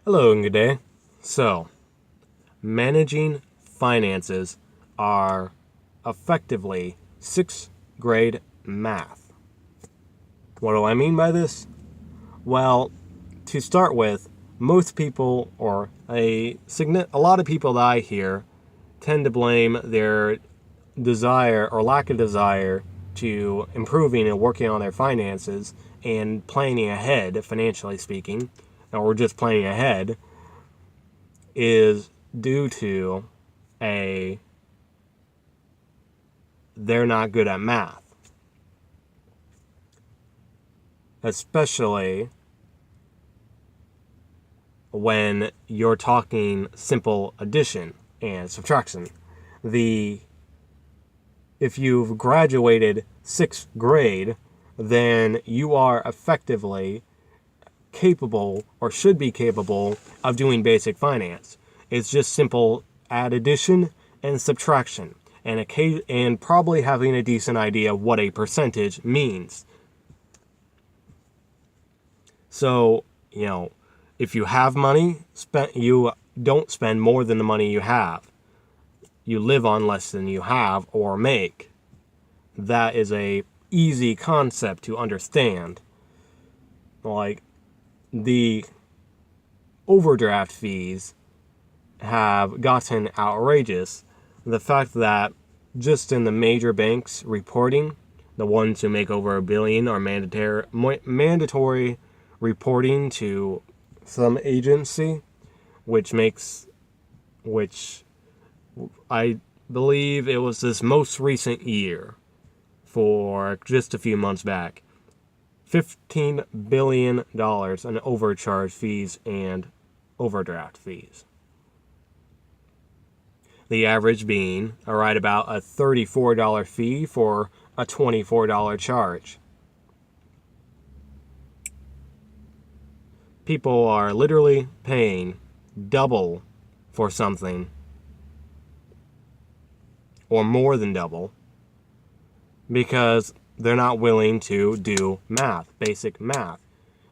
Hello and good day. So, managing finances are effectively sixth grade math. What do I mean by this? Well, to start with, most people, or a lot of people that I hear, tend to blame their desire or lack of desire to improving and working on their finances and planning ahead, financially speaking, or just planning ahead, is due to they're not good at math. Especially when you're talking simple addition and subtraction. If you've graduated sixth grade, then you are effectively capable, or should be capable, of doing basic finance. It's just simple addition and subtraction, and probably having a decent idea of what a percentage means. So, if you have money, you don't spend more than the money you have. You live on less than you have or make. That is a easy concept to understand. Like, the overdraft fees have gotten outrageous. The fact that just in the major banks reporting, the ones who make over $1 billion are mandatory reporting to some agency, which I believe it was this most recent year, for just a few months back, $15 billion in overcharge fees and overdraft fees. The average being right about a $34 fee for a $24 charge. People are literally paying double for something, or more than double, because they're not willing to do math, basic math.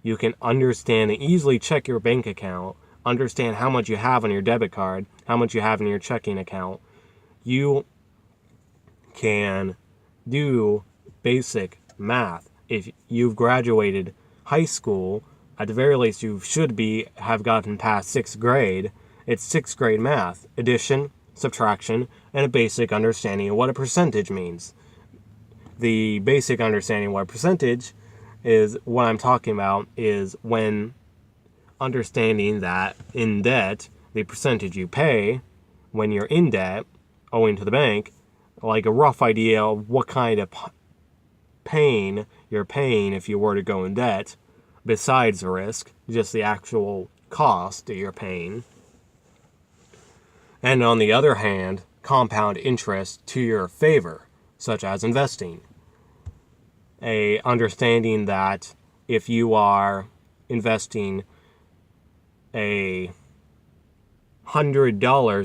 You can understand and easily check your bank account, understand how much you have on your debit card, how much you have in your checking account. You can do basic math. If you've graduated high school, at the very least you should have gotten past sixth grade. It's sixth grade math, addition, subtraction, and a basic understanding of what a percentage means. The basic understanding of what a percentage is, what I'm talking about, is when understanding that in debt, the percentage you pay when you're in debt, owing to the bank, like a rough idea of what kind of pain you're paying if you were to go in debt, besides the risk, just the actual cost that you're paying. And on the other hand, compound interest to your favor, such as investing. A understanding that if you are investing $100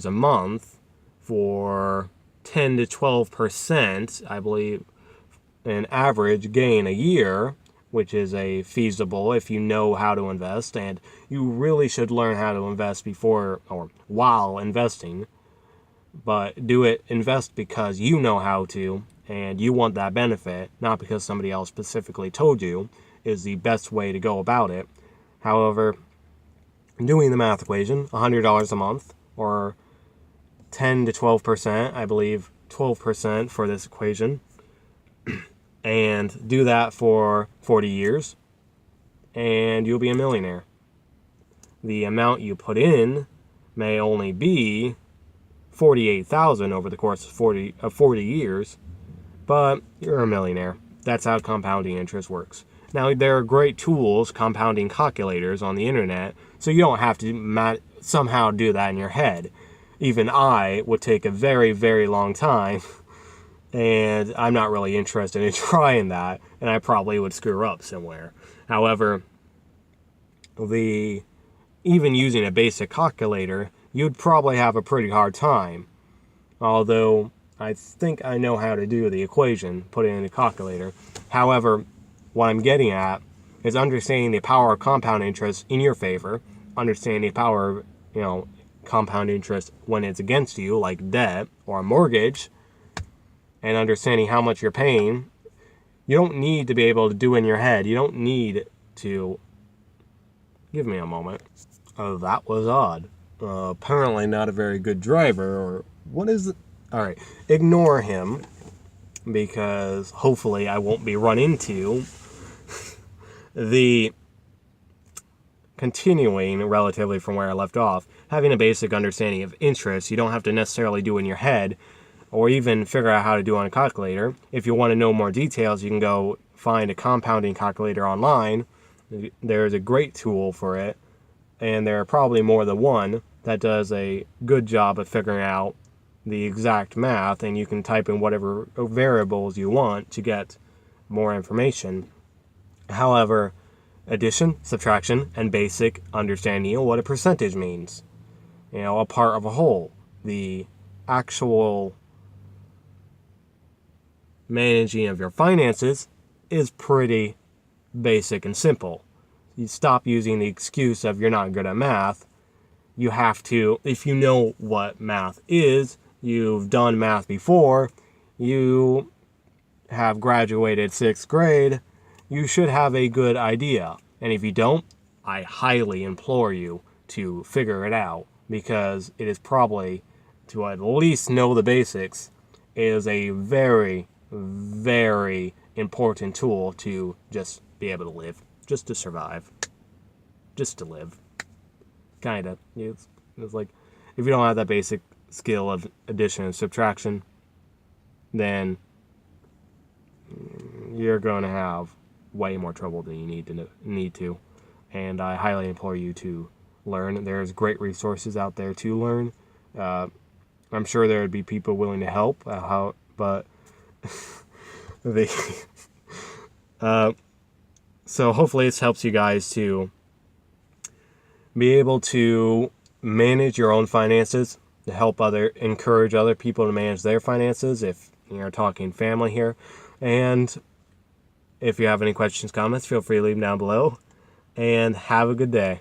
a month for 10 to 12%, I believe, an average gain a year, which is a feasible if you know how to invest, and you really should learn how to invest before or while investing. But invest because you know how to, and you want that benefit, not because somebody else specifically told you, is the best way to go about it. However, doing the math equation, $100 a month, or 10 to 12%, I believe 12% for this equation, and do that for 40 years, and you'll be a millionaire. The amount you put in may only be $48,000 over the course of 40 years, but you're a millionaire. That's how compounding interest works. Now, there are great tools, compounding calculators on the internet, so you don't have to somehow do that in your head. Even I would take a very, very long time, and I'm not really interested in trying that, and I probably would screw up somewhere. However, even using a basic calculator, you'd probably have a pretty hard time. Although, I think I know how to do the equation, put it in a calculator. However, what I'm getting at is understanding the power of compound interest in your favor, understanding the power of, compound interest when it's against you, like debt or a mortgage, and understanding how much you're paying. You don't need to be able to do in your head. You don't need to... Give me a moment. Oh, that was odd. Apparently not a very good driver, or what is it? Alright, ignore him, because hopefully I won't be run into. The continuing relatively from where I left off, having a basic understanding of interest, you don't have to necessarily do in your head, or even figure out how to do on a calculator. If you want to know more details, you can go find a compounding calculator online. There's a great tool for it, and there are probably more than one that does a good job of figuring out the exact math, and you can type in whatever variables you want to get more information. However, addition, subtraction, and basic understanding of what a percentage means, a part of a whole, the actual managing of your finances is pretty basic and simple. You stop using the excuse of you're not good at math. You have to, if you know what math is, you've done math before, you have graduated 6th grade, you should have a good idea. And if you don't, I highly implore you to figure it out, because it is probably, to at least know the basics, is a very, very important tool to just be able to live, just to survive, just to live. Kinda. It's like, if you don't have that basic skill of addition and subtraction, then you're going to have way more trouble than you need to. And I highly implore you to learn. There's great resources out there to learn. I'm sure there would be people willing to help, but they so hopefully this helps you guys to be able to manage your own finances, to help encourage other people to manage their finances, if you're talking family here. And if you have any questions, comments, feel free to leave them down below. And have a good day.